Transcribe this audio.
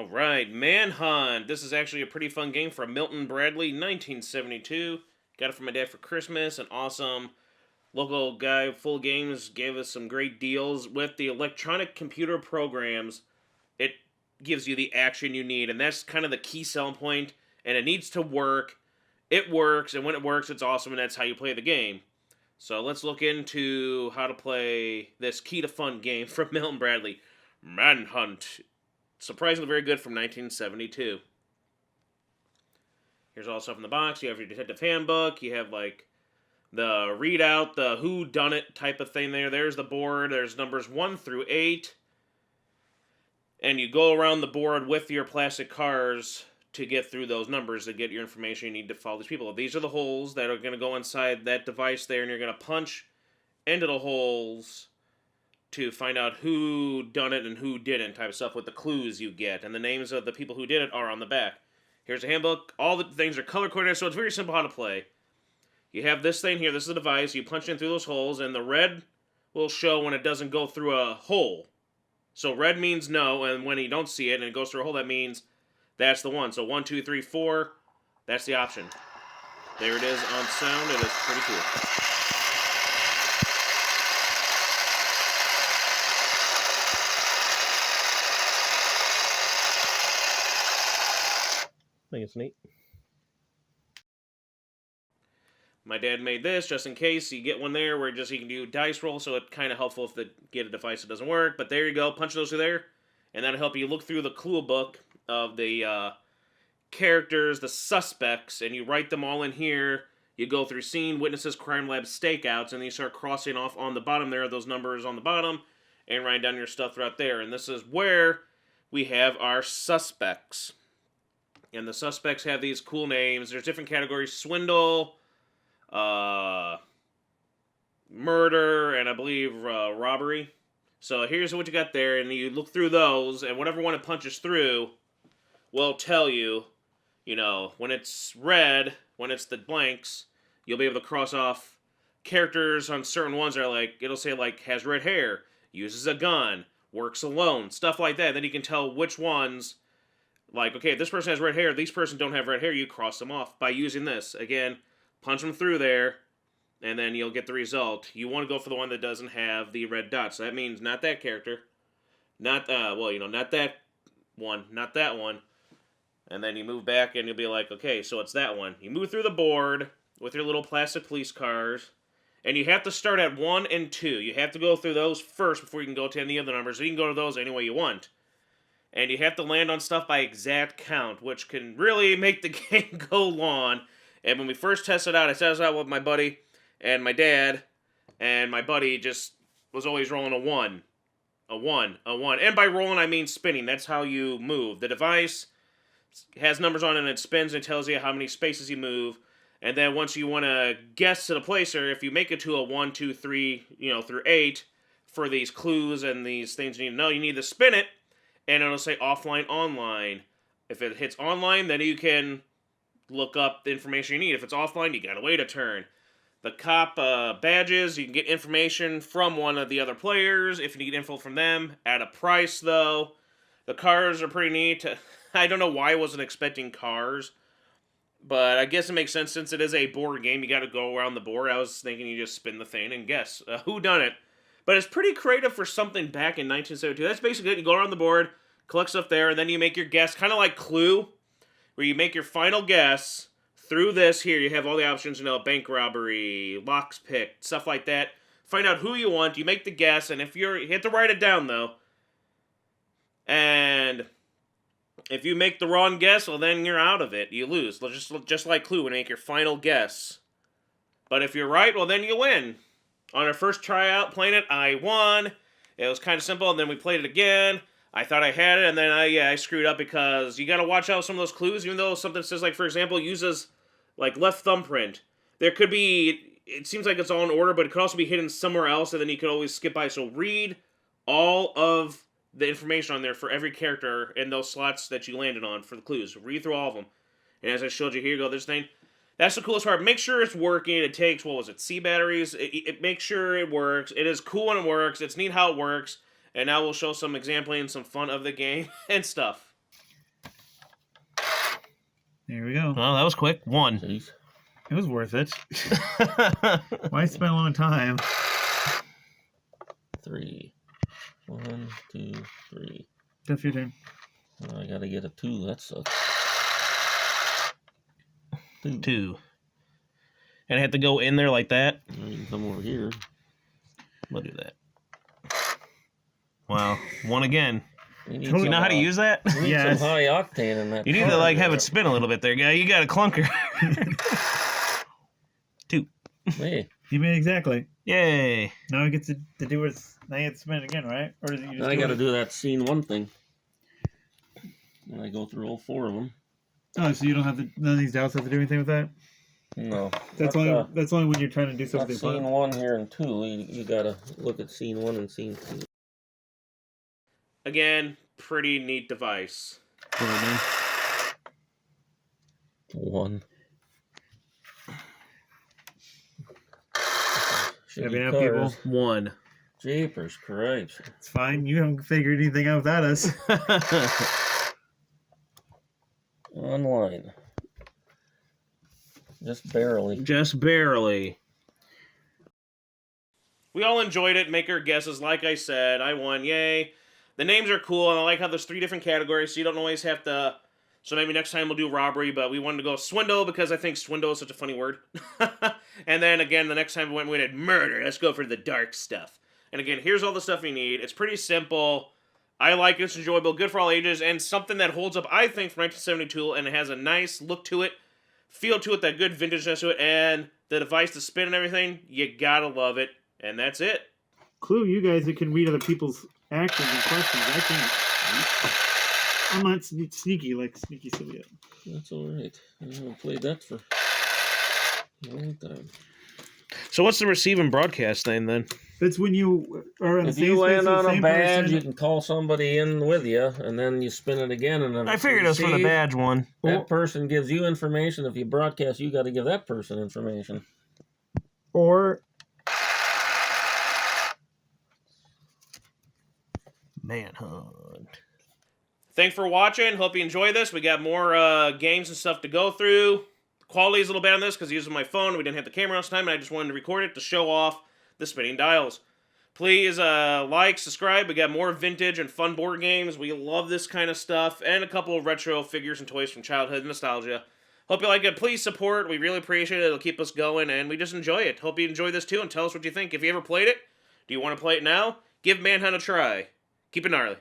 Alright, Manhunt. This is actually a pretty fun game from Milton Bradley, 1972. Got it from my dad for Christmas. An awesome local guy, Full Games, gave us some great deals. With the electronic computer programs, it gives you the action you need, and that's kind of the key selling point, and it needs to work. It works, and when it works, it's awesome, and that's how you play the game. So let's look into how to play this key to fun game from Milton Bradley. Manhunt. Surprisingly very good from 1972. Here's all the stuff in the box. You have your detective handbook. You have like the readout, the whoddunit type of thing there. There's the board. There's numbers 1 through 8. And you go around the board with your plastic cars to get through those numbers to get your information you need to follow these people. These are the holes that are going to go inside that device there, and you're going to punch into the holes to find out who done it and who didn't type of stuff with the clues you get. And the names of the people who did it are on the back. Here's a handbook. All the things are color coordinated, so it's very simple how to play. You have this thing here. This is the device. You punch in through those holes, and the red will show when it doesn't go through a hole. So red means no, and when you don't see it and it goes through a hole, that means that's the one. So 1, 2, 3, 4, that's the option. There it is on sound. It is pretty cool. I think it's neat. My dad made this just in case you get one there where just you can do dice roll, so it's kind of helpful if you get a device that doesn't work. But there you go, punch those through there, and that'll help you look through the clue book of the characters, the suspects, and you write them all in here. You go through scene, witnesses, crime lab, stakeouts, and then you start crossing off on the bottom there, those numbers on the bottom, and writing down your stuff throughout there. And this is where we have our suspects. And the suspects have these cool names. There's different categories: swindle, murder, and I believe robbery. So here's what you got there, and you look through those, and whatever one it punches through will tell you, when it's red, when it's the blanks, you'll be able to cross off characters on certain ones that are like, it'll say like, has red hair, uses a gun, works alone, stuff like that. Then you can tell which ones. Like, okay, if this person has red hair, these person don't have red hair, you cross them off by using this. Again, punch them through there, and then you'll get the result. You want to go for the one that doesn't have the red dot. So that means not that character. Not, not that one. Not that one. And then you move back, and you'll be like, okay, so it's that one. You move through the board with your little plastic police cars, and you have to start at 1 and 2. You have to go through those first before you can go to any other numbers. So you can go to those any way you want. And you have to land on stuff by exact count, which can really make the game go long. And when we first tested out, I tested out with my buddy and my dad, and my buddy just was always rolling a 1. A 1. A 1. And by rolling, I mean spinning. That's how you move. The device has numbers on it, and it spins and tells you how many spaces you move. And then once you want to guess to the placer, if you make it to a 1, 2, 3, through 8, for these clues and these things you need to know, you need to spin it. And it'll say offline, online. If it hits online, then you can look up the information you need. If it's offline, you gotta wait a turn. The cop badges, you can get information from one of the other players if you need info from them. At a price, though. The cars are pretty neat. I don't know why I wasn't expecting cars. But I guess it makes sense since it is a board game. You gotta go around the board. I was thinking you just spin the thing and guess. Whodunit. But it's pretty creative for something back in 1972. That's basically it. You go around the board, collect stuff there, and then you make your guess. Kind of like Clue, where you make your final guess through this here. You have all the options, bank robbery, locks picked, stuff like that. Find out who you want. You make the guess, and you have to write it down, though. And if you make the wrong guess, well, then you're out of it. You lose. Just like Clue, when you make your final guess. But if you're right, well, then you win. On our first tryout playing it, I won. It was kind of simple, and then we played it again. I thought I had it, and then I screwed up because you got to watch out some of those clues, even though something says, like, for example, uses, like, left thumbprint. There could be, it seems like it's all in order, but it could also be hidden somewhere else, and then you could always skip by. So read all of the information on there for every character in those slots that you landed on for the clues. Read through all of them. And as I showed you, here you go, this thing. That's the coolest part. Make sure it's working. It takes, C batteries. It makes sure it works. It is cool when it works. It's neat how it works. And now we'll show some exampling and some fun of the game and stuff. Here we go. Well, that was quick. 1. Jeez. It was worth it. Why spend a long time? 3. 1, 2, 3. That's your turn. Oh, I gotta get a 2. That sucks. 2. And I have to go in there like that? You can come over here. We'll do that. Wow. 1 again. You You know how to use that? You need Yes. some high octane in that. You need to like have it spin a little bit there, guy. You got a clunker. 2. Hey, You made exactly. Yay. Now he gets to do it. Now you have to spin it again, right? Or does it, you just I do gotta it? do that scene 1 thing. And I go through all 4 of them. Oh, so you don't have to. None of these doubts have to do anything with that. No. That's only. That's only when you're trying to do something. Scene 1 here and 2. You gotta look at scene 1 and scene 2. Again, pretty neat device. 1. Having out Cars. people. 1. Jeepers cripes. It's fine. You haven't figured anything out without us. Online. Just barely. Just barely. We all enjoyed it. Make our guesses. Like I said, I won. Yay. The names are cool, and I like how there's 3 different categories, so you don't always have to... So maybe next time we'll do robbery, but we wanted to go swindle because I think swindle is such a funny word. And then again, the next time we did murder. Let's go for the dark stuff. And again, here's all the stuff you need. It's pretty simple. I like it. It's enjoyable. Good for all ages. And something that holds up, I think, from 1972, and it has a nice look to it, feel to it, that good vintageness to it, and the device to spin and everything. You gotta love it. And that's it. Clue, you guys that can read other people's actions and questions. I can't. I'm not sneaky like Sneaky Silly. That's alright. I haven't played that for a long time. So what's the receive and broadcast thing, then? That's when you are in the If same you space land as on the a same badge, person. you can call somebody in with you, and then you spin it again. And then I figured it was for the badge one. That person gives you information. If you broadcast, you got to give that person information. Or Manhunt. Thanks for watching. Hope you enjoy this. We got more games and stuff to go through. The quality's a little bad on this because I'm using my phone. We didn't have the camera last time, and I just wanted to record it to show off the spinning dials. Please like, subscribe. We got more vintage and fun board games. We love this kind of stuff. And a couple of retro figures and toys from childhood nostalgia. Hope you like it. Please support. We really appreciate it. It'll keep us going, and we just enjoy it. Hope you enjoy this too, and tell us what you think. If you ever played it, do you want to play it now? Give Manhunt a try. Keep it gnarly.